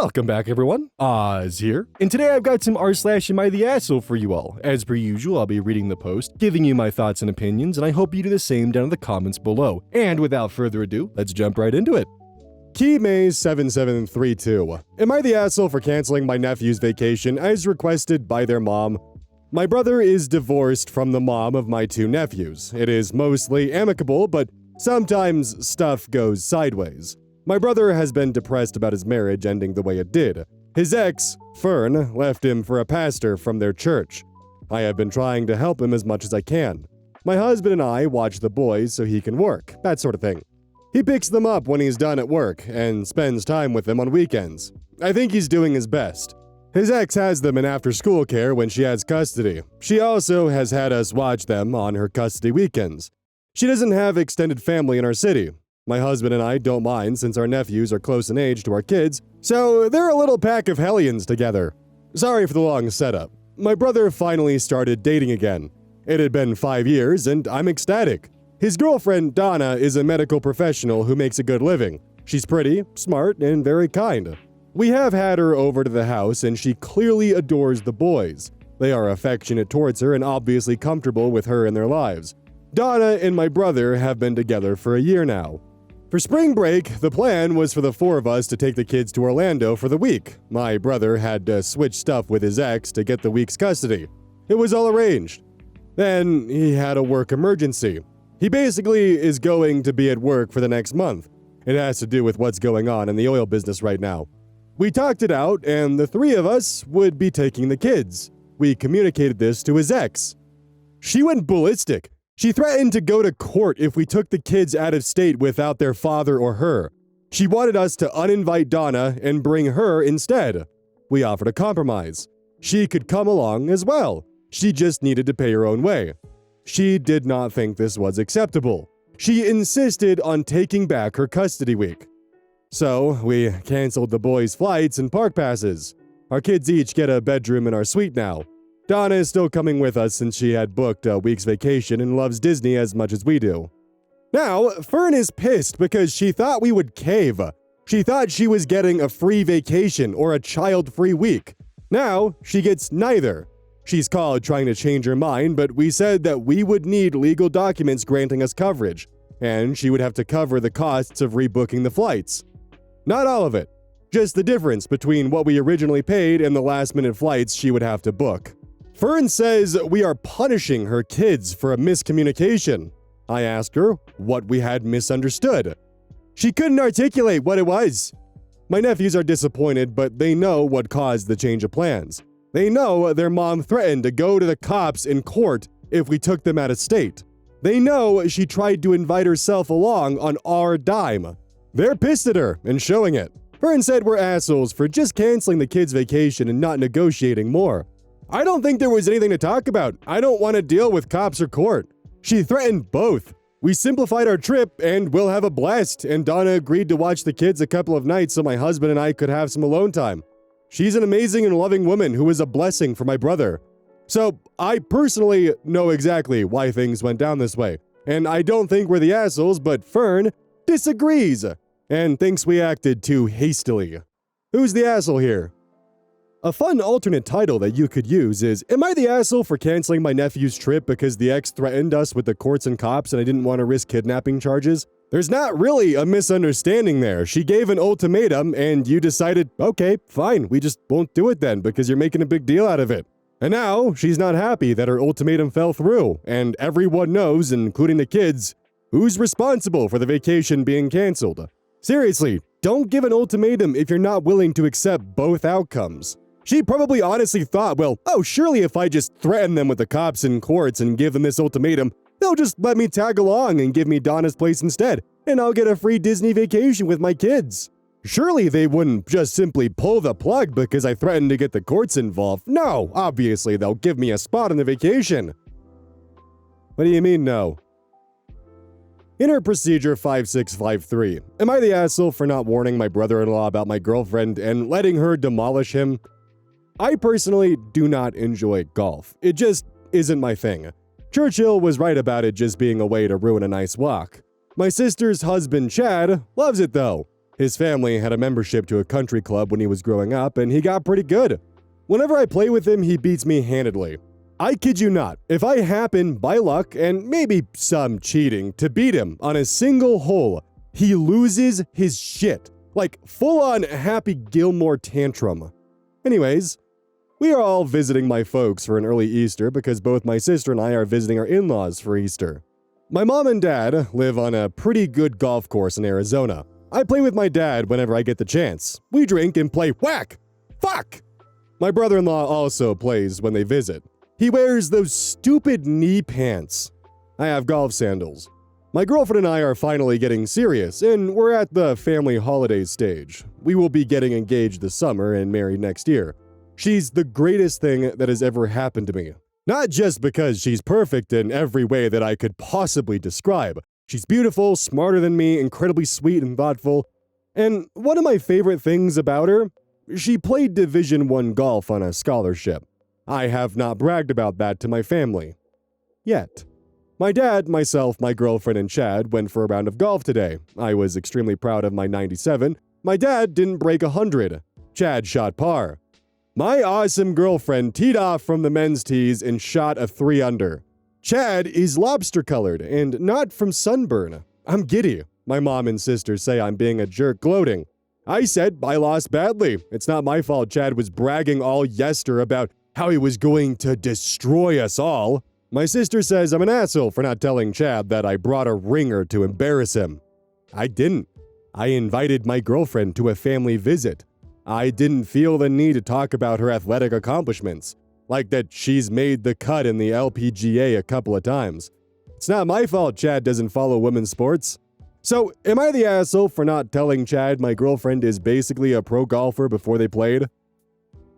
Welcome back, everyone. Oz here, and today I've got some r/am I the asshole for you all. As per usual, I'll be reading the post, giving you my thoughts and opinions, and I hope you do the same down in the comments below. And without further ado, let's jump right into it. KEYZ7732. Am I the asshole for canceling my nephew's vacation as requested by their mom? My brother is divorced from the mom of my two nephews. It is mostly amicable, but sometimes stuff goes sideways. My brother has been depressed about his marriage ending the way it did. His ex, Fern, left him for a pastor from their church. I have been trying to help him as much as I can. My husband and I watch the boys so he can work, that sort of thing. He picks them up when he's done at work and spends time with them on weekends. I think he's doing his best. His ex has them in after-school care when she has custody. She also has had us watch them on her custody weekends. She doesn't have extended family in our city. My husband and I don't mind since our nephews are close in age to our kids, so they're a little pack of hellions together. Sorry for the long setup. My brother finally started dating again. It had been 5 years and I'm ecstatic. His girlfriend, Donna, is a medical professional who makes a good living. She's pretty, smart, and very kind. We have had her over to the house and she clearly adores the boys. They are affectionate towards her and obviously comfortable with her in their lives. Donna and my brother have been together for a year now. For spring break, the plan was for the four of us to take the kids to Orlando for the week. My brother had to switch stuff with his ex to get the week's custody. It was all arranged. Then he had a work emergency. He basically is going to be at work for the next month. It has to do with what's going on in the oil business right now. We talked it out, and the three of us would be taking the kids. We communicated this to his ex. She went ballistic. She threatened to go to court if we took the kids out of state without their father or her. She wanted us to uninvite Donna and bring her instead. We offered a compromise. She could come along as well. She just needed to pay her own way. She did not think this was acceptable. She insisted on taking back her custody week. So, we canceled the boys' flights and park passes. Our kids each get a bedroom in our suite now. Donna is still coming with us since she had booked a week's vacation and loves Disney as much as we do. Now, Fern is pissed because she thought we would cave. She thought she was getting a free vacation or a child-free week. Now, she gets neither. She's called trying to change her mind, but we said that we would need legal documents granting us coverage, and she would have to cover the costs of rebooking the flights. Not all of it, just the difference between what we originally paid and the last-minute flights she would have to book. Fern says we are punishing her kids for a miscommunication. I asked her what we had misunderstood. She couldn't articulate what it was. My nephews are disappointed, but they know what caused the change of plans. They know their mom threatened to go to the cops in court if we took them out of state. They know she tried to invite herself along on our dime. They're pissed at her and showing it. Fern said we're assholes for just canceling the kids' vacation and not negotiating more. I don't think there was anything to talk about. I don't want to deal with cops or court. She threatened both. We simplified our trip and we'll have a blast, and Donna agreed to watch the kids a couple of nights so my husband and I could have some alone time. She's an amazing and loving woman who is a blessing for my brother. So I personally know exactly why things went down this way, and I don't think we're the assholes, but Fern disagrees and thinks we acted too hastily. Who's the asshole here? A fun alternate title that you could use is, Am I the asshole for canceling my nephew's trip because the ex threatened us with the courts and cops and I didn't want to risk kidnapping charges? There's not really a misunderstanding there. She gave an ultimatum and you decided, okay, fine, we just won't do it then because you're making a big deal out of it. And now she's not happy that her ultimatum fell through, and everyone knows, including the kids, who's responsible for the vacation being canceled. Seriously, don't give an ultimatum if you're not willing to accept both outcomes. She probably honestly thought, well, surely if I just threaten them with the cops and courts and give them this ultimatum, they'll just let me tag along and give me Donna's place instead, and I'll get a free Disney vacation with my kids. Surely they wouldn't just simply pull the plug because I threatened to get the courts involved. No, obviously they'll give me a spot on the vacation. What do you mean no? Inner Procedure 5653. Am I the asshole for not warning my brother-in-law about my girlfriend and letting her demolish him? I personally do not enjoy golf. It just isn't my thing. Churchill was right about it just being a way to ruin a nice walk. My sister's husband, Chad, loves it though. His family had a membership to a country club when he was growing up, and he got pretty good. Whenever I play with him, he beats me handedly. I kid you not, if I happen, by luck, and maybe some cheating, to beat him on a single hole, he loses his shit. Like, full-on Happy Gilmore tantrum. Anyways, we are all visiting my folks for an early Easter because both my sister and I are visiting our in-laws for Easter. My mom and dad live on a pretty good golf course in Arizona. I play with my dad whenever I get the chance. We drink and play whack! Fuck! My brother-in-law also plays when they visit. He wears those stupid knee pants. I have golf sandals. My girlfriend and I are finally getting serious, and we're at the family holidays stage. We will be getting engaged this summer and married next year. She's the greatest thing that has ever happened to me. Not just because she's perfect in every way that I could possibly describe. She's beautiful, smarter than me, incredibly sweet and thoughtful. And one of my favorite things about her, she played Division I golf on a scholarship. I have not bragged about that to my family. Yet. My dad, myself, my girlfriend, and Chad went for a round of golf today. I was extremely proud of my 97. My dad didn't break 100. Chad shot par. My awesome girlfriend teed off from the men's tees and shot a 3 under. Chad is lobster-colored and not from sunburn. I'm giddy. My mom and sister say I'm being a jerk gloating. I said I lost badly. It's not my fault Chad was bragging all yester about how he was going to destroy us all. My sister says I'm an asshole for not telling Chad that I brought a ringer to embarrass him. I didn't. I invited my girlfriend to a family visit. I didn't feel the need to talk about her athletic accomplishments, like that she's made the cut in the LPGA a couple of times. It's not my fault Chad doesn't follow women's sports. So, am I the asshole for not telling Chad my girlfriend is basically a pro golfer before they played?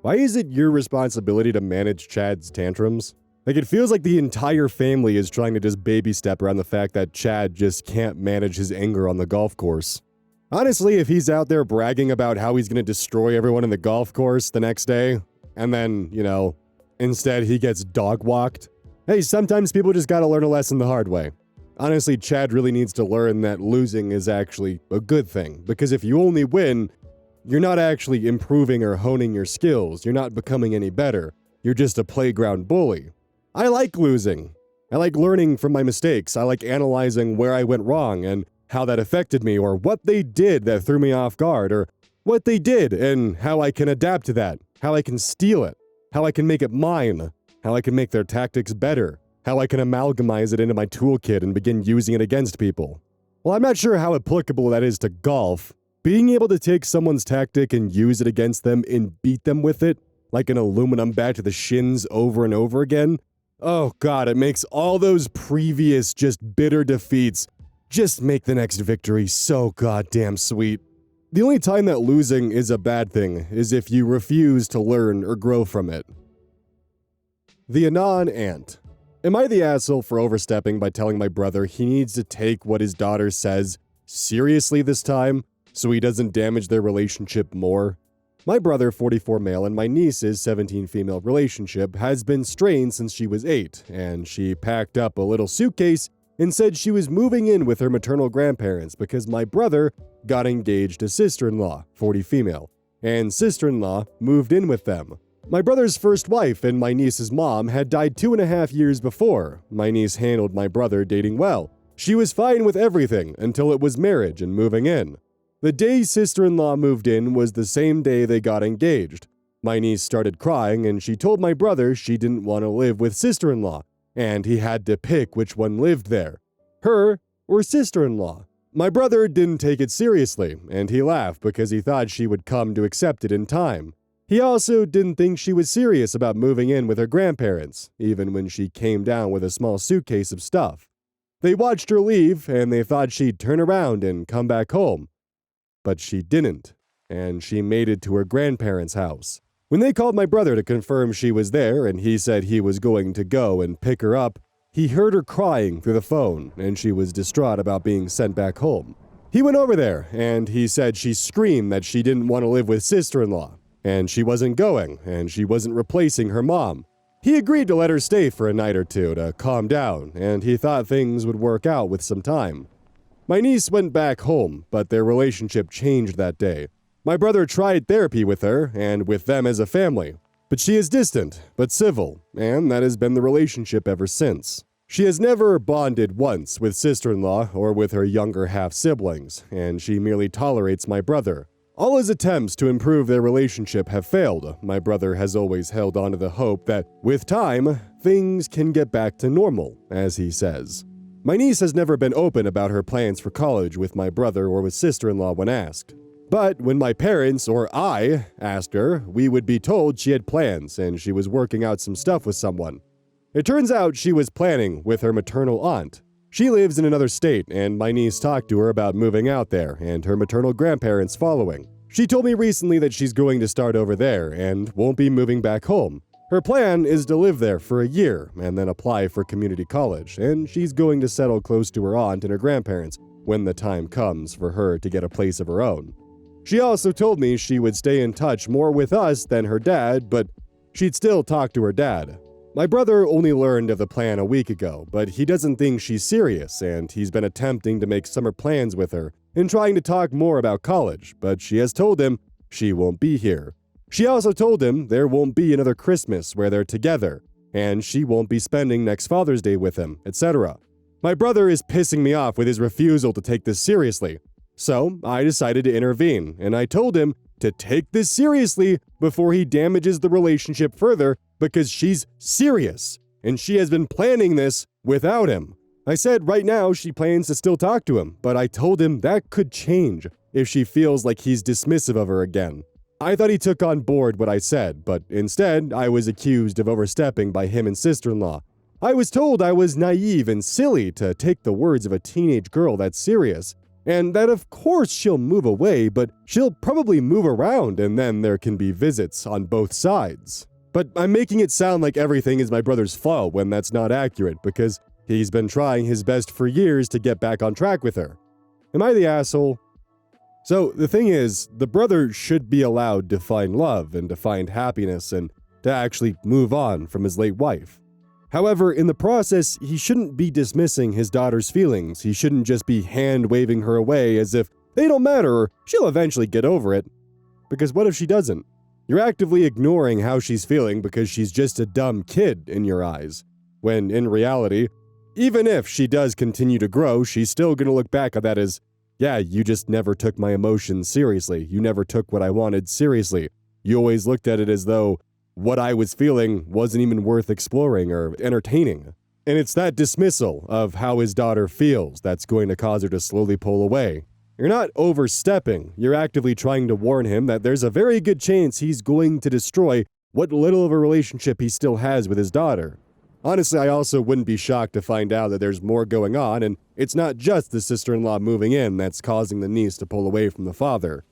Why is it your responsibility to manage Chad's tantrums? Like, it feels like the entire family is trying to just baby step around the fact that Chad just can't manage his anger on the golf course. Honestly, if he's out there bragging about how he's going to destroy everyone in the golf course the next day, and then, instead he gets dog-walked, hey, sometimes people just gotta learn a lesson the hard way. Honestly, Chad really needs to learn that losing is actually a good thing, because if you only win, you're not actually improving or honing your skills, you're not becoming any better, you're just a playground bully. I like losing. I like learning from my mistakes, I like analyzing where I went wrong and how that affected me, or what they did that threw me off guard, or what they did and how I can adapt to that, how I can steal it, how I can make it mine, how I can make their tactics better, how I can amalgamize it into my toolkit and begin using it against people. Well, I'm not sure how applicable that is to golf. Being able to take someone's tactic and use it against them and beat them with it, like an aluminum bat to the shins over and over again, oh god, it makes all those previous just bitter defeats just make the next victory so goddamn sweet. The only time that losing is a bad thing is if you refuse to learn or grow from it. The Anon Ant. Am I the asshole for overstepping by telling my brother he needs to take what his daughter says seriously this time so he doesn't damage their relationship more? My brother, 44 male, and my niece's 17 female relationship has been strained since she was 8, and she packed up a little suitcase and said she was moving in with her maternal grandparents because my brother got engaged to sister-in-law, 40 female, and sister-in-law moved in with them. My brother's first wife and my niece's mom had died 2.5 years before. My niece handled my brother dating well. She was fine with everything until it was marriage and moving in. The day sister-in-law moved in was the same day they got engaged. My niece started crying and she told my brother she didn't want to live with sister-in-law, and he had to pick which one lived there, her or sister-in-law. My brother didn't take it seriously, and he laughed because he thought she would come to accept it in time. He also didn't think she was serious about moving in with her grandparents, even when she came down with a small suitcase of stuff. They watched her leave, and they thought she'd turn around and come back home. But she didn't, and she made it to her grandparents' house. When they called my brother to confirm she was there and he said he was going to go and pick her up, he heard her crying through the phone and she was distraught about being sent back home. He went over there and he said she screamed that she didn't want to live with sister-in-law and she wasn't going and she wasn't replacing her mom. He agreed to let her stay for a night or two to calm down and he thought things would work out with some time. My niece went back home, but their relationship changed that day. My brother tried therapy with her and with them as a family, but she is distant but civil, and that has been the relationship ever since. She has never bonded once with sister-in-law or with her younger half-siblings, and she merely tolerates my brother. All his attempts to improve their relationship have failed. My brother has always held on to the hope that, with time, things can get back to normal, as he says. My niece has never been open about her plans for college with my brother or with sister-in-law when asked. But when my parents or I asked her, we would be told she had plans and she was working out some stuff with someone. It turns out she was planning with her maternal aunt. She lives in another state, and my niece talked to her about moving out there and her maternal grandparents following. She told me recently that she's going to start over there and won't be moving back home. Her plan is to live there for a year and then apply for community college, and she's going to settle close to her aunt and her grandparents when the time comes for her to get a place of her own. She also told me she would stay in touch more with us than her dad, but she'd still talk to her dad. My brother only learned of the plan a week ago, but he doesn't think she's serious, and he's been attempting to make summer plans with her and trying to talk more about college, but she has told him she won't be here. She also told him there won't be another Christmas where they're together, and she won't be spending next Father's Day with him, etc. My brother is pissing me off with his refusal to take this seriously, so I decided to intervene, and I told him to take this seriously before he damages the relationship further because she's serious, and she has been planning this without him. I said right now she plans to still talk to him, but I told him that could change if she feels like he's dismissive of her again. I thought he took on board what I said, but instead I was accused of overstepping by him and sister-in-law. I was told I was naive and silly to take the words of a teenage girl that serious, and that of course she'll move away, but she'll probably move around and then there can be visits on both sides. But I'm making it sound like everything is my brother's fault when that's not accurate because he's been trying his best for years to get back on track with her. Am I the asshole? So the thing is, the brother should be allowed to find love and to find happiness and to actually move on from his late wife. However, in the process, he shouldn't be dismissing his daughter's feelings. He shouldn't just be hand-waving her away as if they don't matter or she'll eventually get over it. Because what if she doesn't? You're actively ignoring how she's feeling because she's just a dumb kid in your eyes. When in reality, even if she does continue to grow, she's still going to look back at that as, yeah, you just never took my emotions seriously. You never took what I wanted seriously. You always looked at it as though what I was feeling wasn't even worth exploring or entertaining. And it's that dismissal of how his daughter feels that's going to cause her to slowly pull away. You're not overstepping. You're actively trying to warn him that there's a very good chance he's going to destroy what little of a relationship he still has with his daughter. Honestly, I also wouldn't be shocked to find out that there's more going on, and it's not just the sister-in-law moving in that's causing the niece to pull away from the father.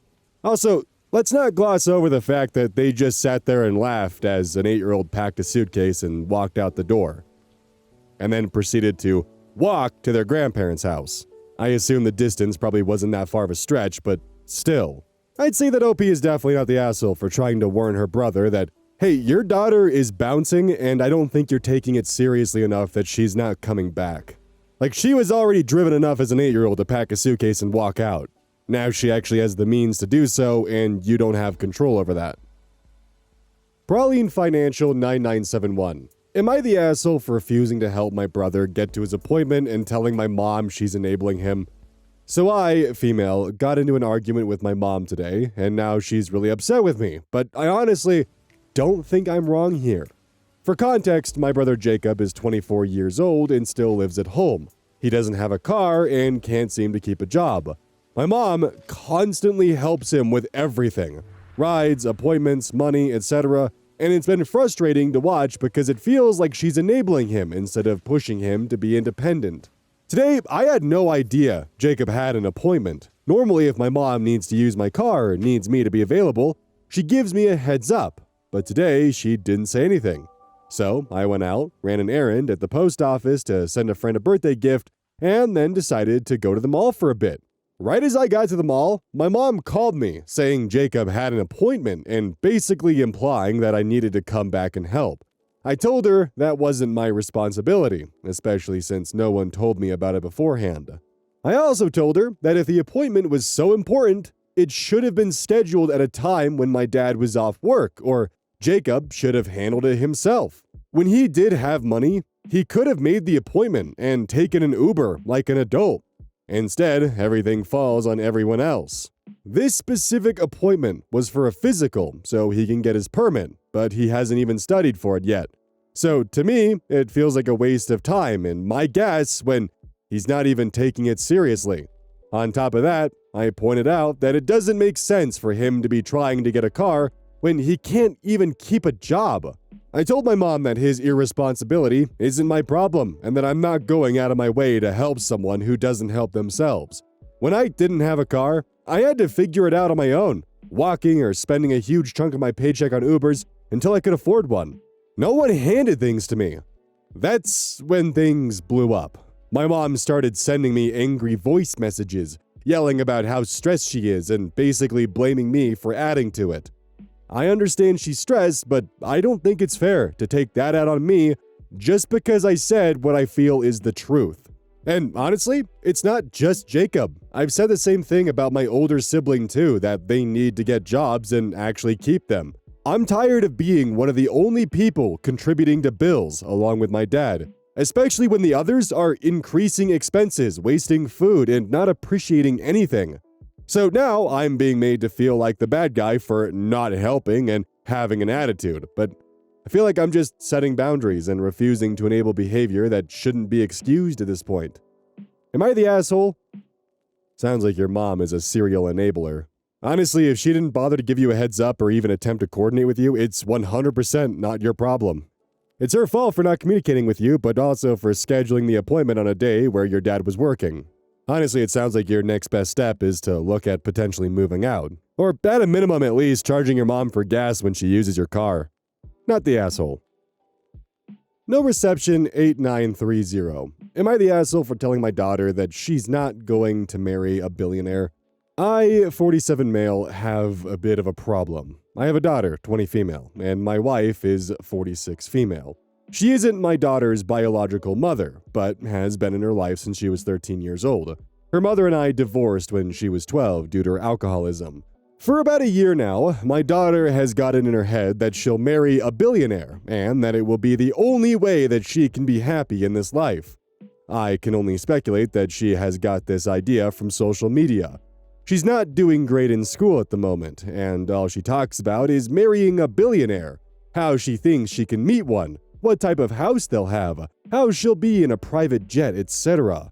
Also, let's not gloss over the fact that they just sat there and laughed as an 8-year-old packed a suitcase and walked out the door, and then proceeded to walk to their grandparents' house. I assume the distance probably wasn't that far of a stretch, but still. I'd say that OP is definitely not the asshole for trying to warn her brother that, hey, your daughter is bouncing and I don't think you're taking it seriously enough that she's not coming back. Like, she was already driven enough as an 8-year-old to pack a suitcase and walk out. Now she actually has the means to do so and you don't have control over that. Praline Financial 9971. Am I the asshole for refusing to help my brother get to his appointment and telling my mom she's enabling him? So I, female, got into an argument with my mom today, and now she's really upset with me, but I honestly don't think I'm wrong here. For context, my brother Jacob is 24 years old and still lives at home. He doesn't have a car and can't seem to keep a job. My mom constantly helps him with everything. Rides, appointments, money, etc., and it's been frustrating to watch because it feels like she's enabling him instead of pushing him to be independent. Today, I had no idea Jacob had an appointment. Normally, if my mom needs to use my car or needs me to be available, she gives me a heads up. But today, she didn't say anything. So I went out, ran an errand at the post office to send a friend a birthday gift, and then decided to go to the mall for a bit. Right as I got to the mall, my mom called me saying Jacob had an appointment and basically implying that I needed to come back and help. I told her that wasn't my responsibility, especially since no one told me about it beforehand. I also told her that if the appointment was so important, it should have been scheduled at a time when my dad was off work, or Jacob should have handled it himself. When he did have money, he could have made the appointment and taken an Uber like an adult. Instead, everything falls on everyone else. This specific appointment was for a physical, so he can get his permit, but he hasn't even studied for it yet. So to me, it feels like a waste of time and my gas when he's not even taking it seriously. On top of that, I pointed out that it doesn't make sense for him to be trying to get a car when he can't even keep a job. I told my mom that his irresponsibility isn't my problem and that I'm not going out of my way to help someone who doesn't help themselves. When I didn't have a car, I had to figure it out on my own, walking or spending a huge chunk of my paycheck on Ubers until I could afford one. No one handed things to me. That's when things blew up. My mom started sending me angry voice messages, yelling about how stressed she is and basically blaming me for adding to it. I understand she's stressed, but I don't think it's fair to take that out on me just because I said what I feel is the truth. And honestly, it's not just Jacob. I've said the same thing about my older sibling too, that they need to get jobs and actually keep them. I'm tired of being one of the only people contributing to bills along with my dad, especially when the others are increasing expenses, wasting food, and not appreciating anything. So now I'm being made to feel like the bad guy for not helping and having an attitude, but I feel like I'm just setting boundaries and refusing to enable behavior that shouldn't be excused at this point. Am I the asshole? Sounds like your mom is a serial enabler. Honestly, if she didn't bother to give you a heads up or even attempt to coordinate with you, it's 100% not your problem. It's her fault for not communicating with you, but also for scheduling the appointment on a day where your dad was working. Honestly, it sounds like your next best step is to look at potentially moving out. Or at a minimum at least, charging your mom for gas when she uses your car. Not the asshole. No reception 8930. Am I the asshole for telling my daughter that she's not going to marry a billionaire? I, 47 male, have a bit of a problem. I have a daughter, 20 female, and my wife is 46 female. She isn't my daughter's biological mother, but has been in her life since she was 13 years old. Her mother and I divorced when she was 12 due to her alcoholism. For about a year now, my daughter has gotten in her head that she'll marry a billionaire, and that it will be the only way that she can be happy in this life. I can only speculate that she has got this idea from social media. She's not doing great in school at the moment, and all she talks about is marrying a billionaire, how she thinks she can meet one, what type of house they'll have, how she'll be in a private jet, etc.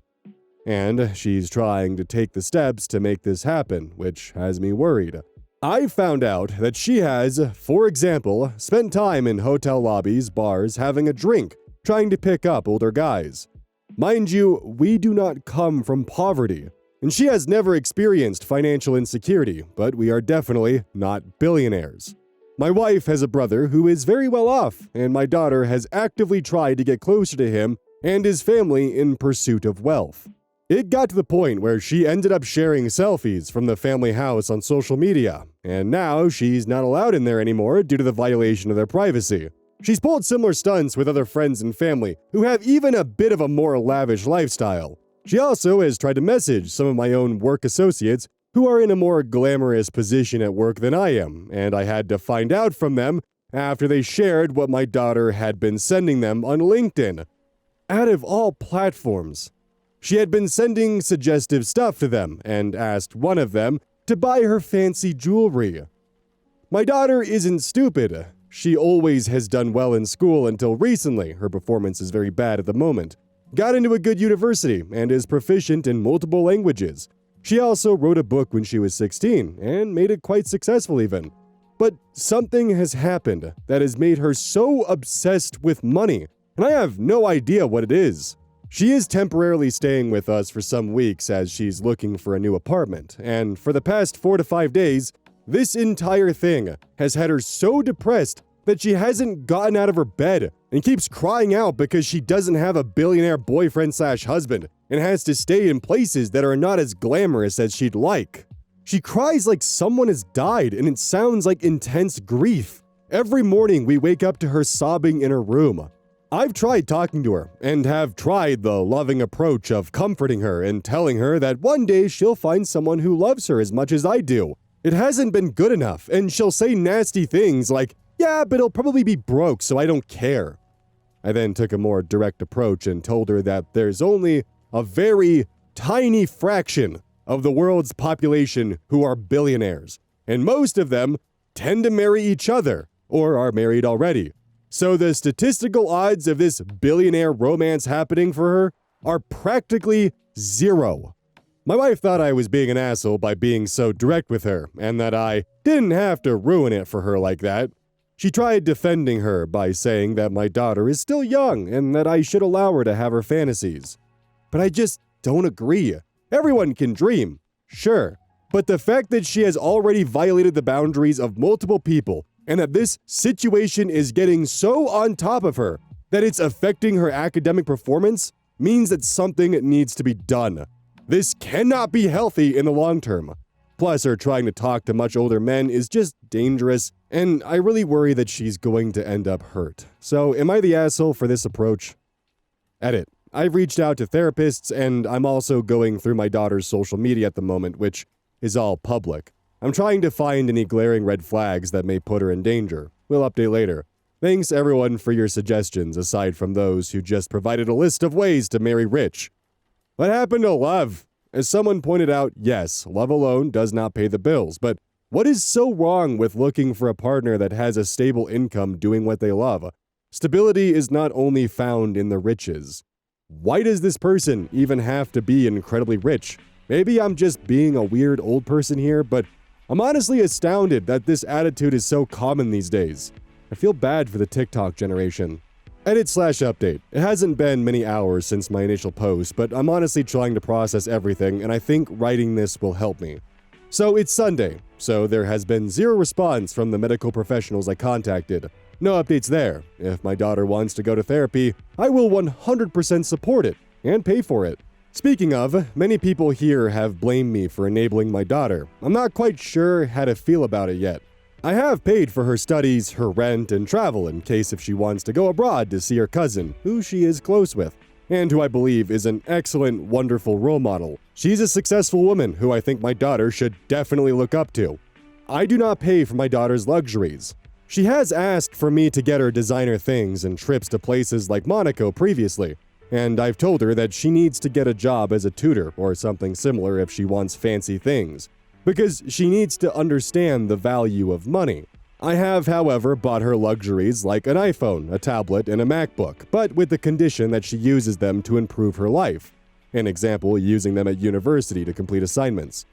And she's trying to take the steps to make this happen, which has me worried. I found out that she has, for example, spent time in hotel lobbies, bars, having a drink, trying to pick up older guys. Mind you, we do not come from poverty, and she has never experienced financial insecurity, but we are definitely not billionaires. My wife has a brother who is very well off, and my daughter has actively tried to get closer to him and his family in pursuit of wealth. It got to the point where she ended up sharing selfies from the family house on social media, and now she's not allowed in there anymore due to the violation of their privacy. She's pulled similar stunts with other friends and family who have even a bit of a more lavish lifestyle. She also has tried to message some of my own work associates who are in a more glamorous position at work than I am, and I had to find out from them after they shared what my daughter had been sending them on LinkedIn. Out of all platforms, she had been sending suggestive stuff to them and asked one of them to buy her fancy jewelry. My daughter isn't stupid. She always has done well in school until recently. Her performance is very bad at the moment. Got into a good university and is proficient in multiple languages. She also wrote a book when she was 16 and made it quite successful even. But something has happened that has made her so obsessed with money, and I have no idea what it is. She is temporarily staying with us for some weeks as she's looking for a new apartment, and for the past 4 to 5 days, this entire thing has had her so depressed that she hasn't gotten out of her bed and keeps crying out because she doesn't have a billionaire boyfriend/husband and has to stay in places that are not as glamorous as she'd like. She cries like someone has died, and it sounds like intense grief. Every morning we wake up to her sobbing in her room. I've tried talking to her and have tried the loving approach of comforting her and telling her that one day she'll find someone who loves her as much as I do. It hasn't been good enough, and she'll say nasty things like, "Yeah, but he'll probably be broke, so I don't care." I then took a more direct approach and told her that there's only a very tiny fraction of the world's population who are billionaires, and most of them tend to marry each other or are married already. So the statistical odds of this billionaire romance happening for her are practically zero. My wife thought I was being an asshole by being so direct with her, and that I didn't have to ruin it for her like that. She tried defending her by saying that my daughter is still young and that I should allow her to have her fantasies. But I just don't agree. Everyone can dream, sure, but the fact that she has already violated the boundaries of multiple people and that this situation is getting so on top of her that it's affecting her academic performance means that something needs to be done. This cannot be healthy in the long term. Plus, her trying to talk to much older men is just dangerous, and I really worry that she's going to end up hurt. So, am I the asshole for this approach? Edit. I've reached out to therapists, and I'm also going through my daughter's social media at the moment, which is all public. I'm trying to find any glaring red flags that may put her in danger. We'll update later. Thanks everyone for your suggestions, aside from those who just provided a list of ways to marry rich. What happened to love? As someone pointed out, yes, love alone does not pay the bills, but what is so wrong with looking for a partner that has a stable income doing what they love? Stability is not only found in the riches. Why does this person even have to be incredibly rich? Maybe I'm just being a weird old person here, but I'm honestly astounded that this attitude is so common these days. I feel bad for the TikTok generation. Edit/update. It hasn't been many hours since my initial post, but I'm honestly trying to process everything, and I think writing this will help me. So it's Sunday, so there has been zero response from the medical professionals I contacted. No updates there. If my daughter wants to go to therapy, I will 100% support it and pay for it. Speaking of, many people here have blamed me for enabling my daughter. I'm not quite sure how to feel about it yet. I have paid for her studies, her rent, and travel in case if she wants to go abroad to see her cousin, who she is close with, and who I believe is an excellent, wonderful role model. She's a successful woman who I think my daughter should definitely look up to. I do not pay for my daughter's luxuries. She has asked for me to get her designer things and trips to places like Monaco previously, and I've told her that she needs to get a job as a tutor or something similar if she wants fancy things, because she needs to understand the value of money. I have, however, bought her luxuries like an iPhone, a tablet, and a MacBook, but with the condition that she uses them to improve her life. An example, using them at university to complete assignments.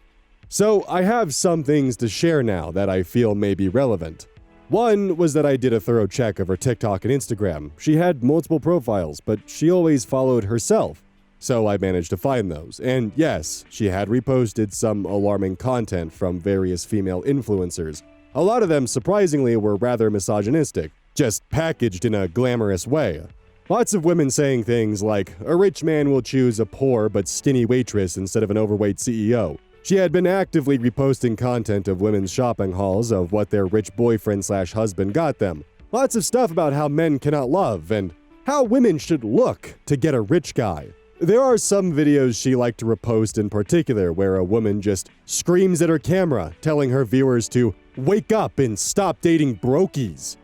So I have some things to share now that I feel may be relevant. One was that I did a thorough check of her TikTok and Instagram. She had multiple profiles, but she always followed herself. So I managed to find those. And yes, she had reposted some alarming content from various female influencers. A lot of them, surprisingly, were rather misogynistic, just packaged in a glamorous way. Lots of women saying things like, a rich man will choose a poor but skinny waitress instead of an overweight CEO. She had been actively reposting content of women's shopping hauls of what their rich boyfriend/husband got them. Lots of stuff about how men cannot love and how women should look to get a rich guy. There are some videos she liked to repost in particular where a woman just screams at her camera, telling her viewers to wake up and stop dating brokies.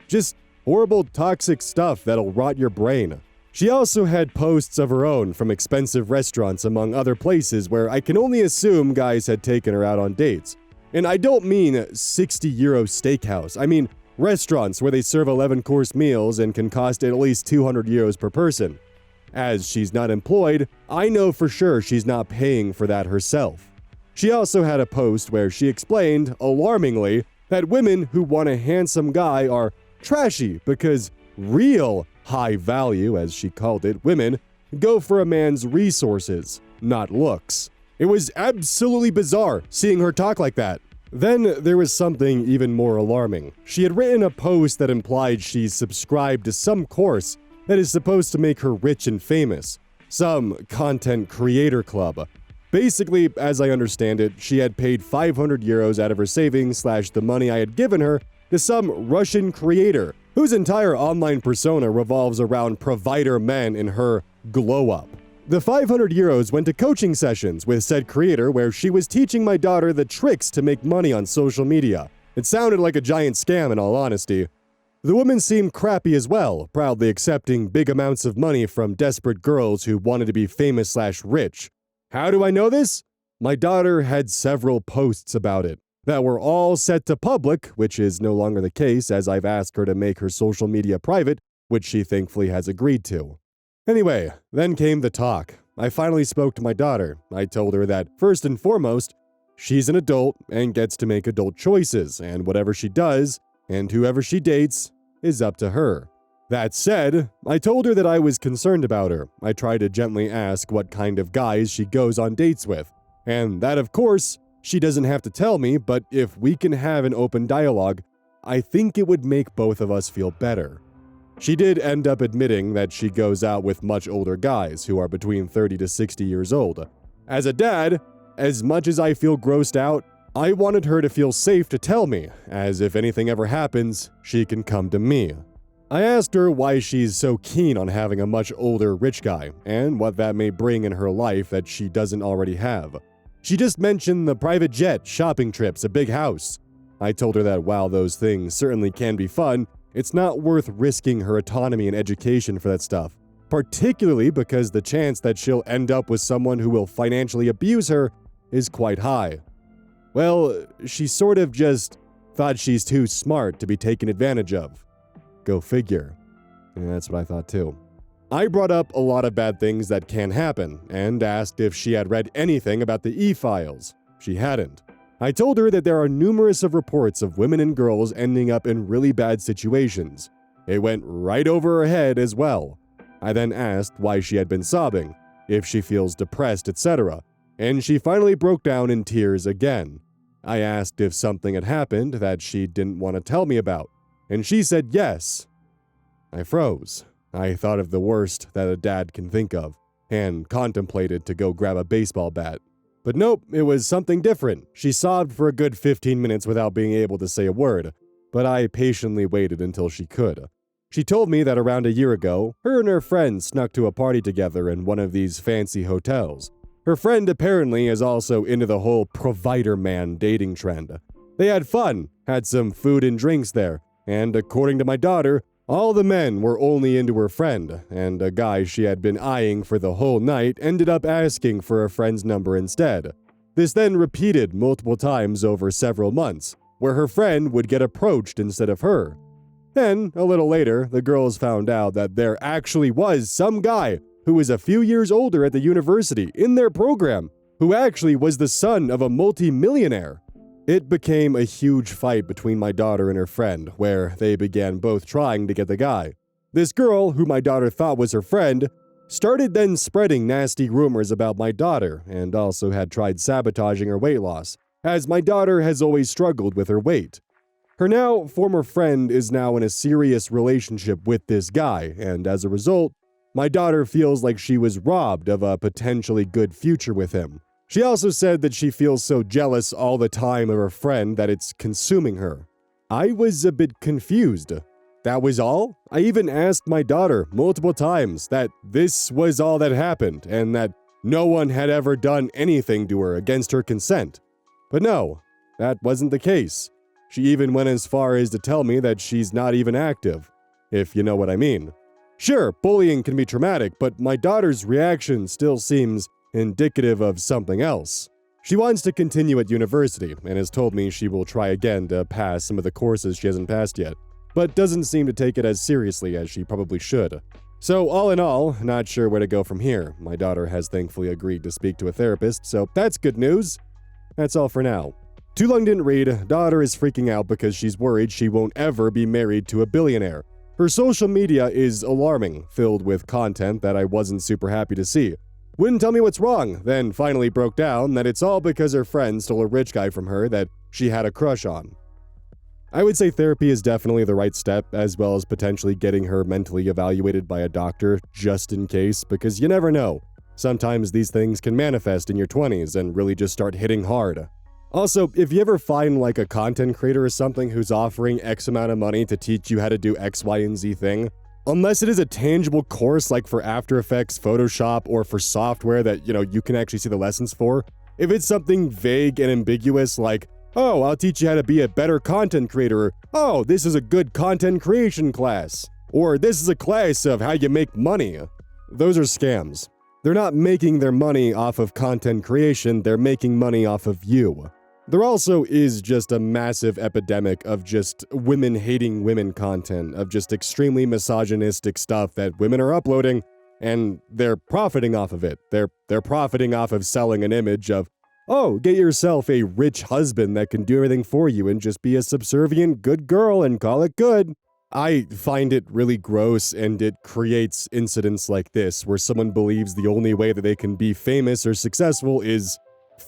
Just horrible, toxic stuff that'll rot your brain. She also had posts of her own from expensive restaurants among other places where I can only assume guys had taken her out on dates. And I don't mean €60 steakhouse, I mean restaurants where they serve 11-course meals and can cost at least €200 per person. As she's not employed, I know for sure she's not paying for that herself. She also had a post where she explained, alarmingly, that women who want a handsome guy are trashy because real high value, as she called it, women go for a man's resources, not looks. It was absolutely bizarre seeing her talk like that. Then there was something even more alarming. She had written a post that implied she's subscribed to some course that is supposed to make her rich and famous. Some content creator club. Basically, as I understand it, she had paid €500 out of her savings / the money I had given her to some Russian creator whose entire online persona revolves around provider men in her glow-up. The 500 euros went to coaching sessions with said creator where she was teaching my daughter the tricks to make money on social media. It sounded like a giant scam in all honesty. The woman seemed crappy as well, proudly accepting big amounts of money from desperate girls who wanted to be famous/rich. How do I know this? My daughter had several posts about it that were all set to public, which is no longer the case as I've asked her to make her social media private, which she thankfully has agreed to. Anyway, then came the talk. I finally spoke to my daughter. I told her that, first and foremost, she's an adult and gets to make adult choices, and whatever she does, and whoever she dates, is up to her. That said, I told her that I was concerned about her. I tried to gently ask what kind of guys she goes on dates with, and that, of course, she doesn't have to tell me, but if we can have an open dialogue, I think it would make both of us feel better. She did end up admitting that she goes out with much older guys who are between 30 to 60 years old. As a dad, as much as I feel grossed out, I wanted her to feel safe to tell me, as if anything ever happens, she can come to me. I asked her why she's so keen on having a much older rich guy, and what that may bring in her life that she doesn't already have. She just mentioned the private jet, shopping trips, a big house. I told her that while those things certainly can be fun, it's not worth risking her autonomy and education for that stuff, particularly because the chance that she'll end up with someone who will financially abuse her is quite high. Well, she sort of just thought she's too smart to be taken advantage of. Go figure. And that's what I thought too. I brought up a lot of bad things that can happen, and asked if she had read anything about the e-files. She hadn't. I told her that there are numerous of reports of women and girls ending up in really bad situations. It went right over her head as well. I then asked why she had been sobbing, if she feels depressed, etc., and she finally broke down in tears again. I asked if something had happened that she didn't want to tell me about, and she said yes. I froze. I thought of the worst that a dad can think of, and contemplated to go grab a baseball bat. But nope, it was something different. She sobbed for a good 15 minutes without being able to say a word, but I patiently waited until she could. She told me that around a year ago, her and her friend snuck to a party together in one of these fancy hotels. Her friend apparently is also into the whole provider man dating trend. They had fun, had some food and drinks there, and according to my daughter, all the men were only into her friend, and a guy she had been eyeing for the whole night ended up asking for her friend's number instead. This then repeated multiple times over several months, where her friend would get approached instead of her. Then, a little later, the girls found out that there actually was some guy who was a few years older at the university in their program, who actually was the son of a multi-millionaire. It became a huge fight between my daughter and her friend, where they began both trying to get the guy. This girl, who my daughter thought was her friend, started then spreading nasty rumors about my daughter, and also had tried sabotaging her weight loss, as my daughter has always struggled with her weight. Her now former friend is now in a serious relationship with this guy, and as a result, my daughter feels like she was robbed of a potentially good future with him. She also said that she feels so jealous all the time of her friend that it's consuming her. I was a bit confused. That was all? I even asked my daughter multiple times that this was all that happened and that no one had ever done anything to her against her consent. But no, that wasn't the case. She even went as far as to tell me that she's not even active, if you know what I mean. Sure, bullying can be traumatic, but my daughter's reaction still seems indicative of something else. She wants to continue at university and has told me she will try again to pass some of the courses she hasn't passed yet, but doesn't seem to take it as seriously as she probably should. So all in all, not sure where to go from here. My daughter has thankfully agreed to speak to a therapist, so that's good news. That's all for now. Too long didn't read. Daughter is freaking out because she's worried she won't ever be married to a billionaire. Her social media is alarming, filled with content that I wasn't super happy to see. Wouldn't tell me what's wrong, then finally broke down that it's all because her friend stole a rich guy from her that she had a crush on. I would say therapy is definitely the right step, as well as potentially getting her mentally evaluated by a doctor, just in case, because you never know. Sometimes these things can manifest in your 20s and really just start hitting hard. Also, if you ever find like a content creator or something who's offering X amount of money to teach you how to do X, Y, and Z thing, unless it is a tangible course like for After Effects, Photoshop, or for software that, you can actually see the lessons for, if it's something vague and ambiguous like, oh, I'll teach you how to be a better content creator, oh, this is a good content creation class, or this is a class of how you make money, those are scams. They're not making their money off of content creation, they're making money off of you. There also is just a massive epidemic of just women hating women content, of just extremely misogynistic stuff that women are uploading, and they're profiting off of it. They're profiting off of selling an image of, oh, get yourself a rich husband that can do everything for you and just be a subservient good girl and call it good. I find it really gross, and it creates incidents like this where someone believes the only way that they can be famous or successful is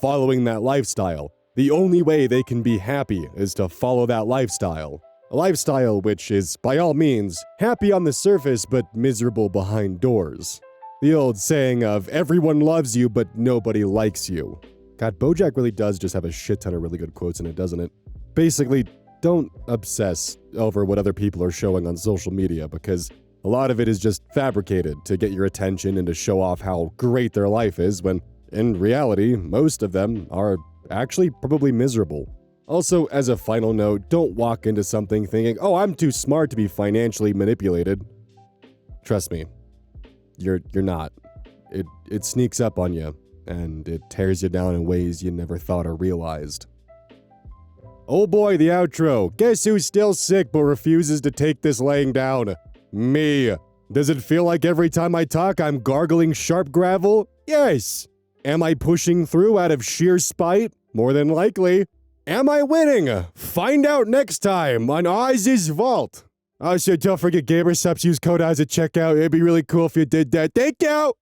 following that lifestyle. The only way they can be happy is to follow that lifestyle. A lifestyle which is, by all means, happy on the surface but miserable behind doors. The old saying of, everyone loves you but nobody likes you. God, BoJack really does just have a shit ton of really good quotes in it, doesn't it? Basically, don't obsess over what other people are showing on social media, because a lot of it is just fabricated to get your attention and to show off how great their life is, when, in reality, most of them are actually probably miserable. Also, as a final note, don't walk into something thinking, oh, I'm too smart to be financially manipulated. Trust me, you're not. It sneaks up on you, and it tears you down in ways you never thought or realized. Oh boy, the outro. Guess who's still sick but refuses to take this laying down? Me. Does it feel like every time I talk I'm gargling sharp gravel? Yes. Am I pushing through out of sheer spite? More than likely. Am I winning? Find out next time on Oz's Vault. Also, don't forget Gamersubs, use code Oz at checkout. It'd be really cool if you did that. Thank you!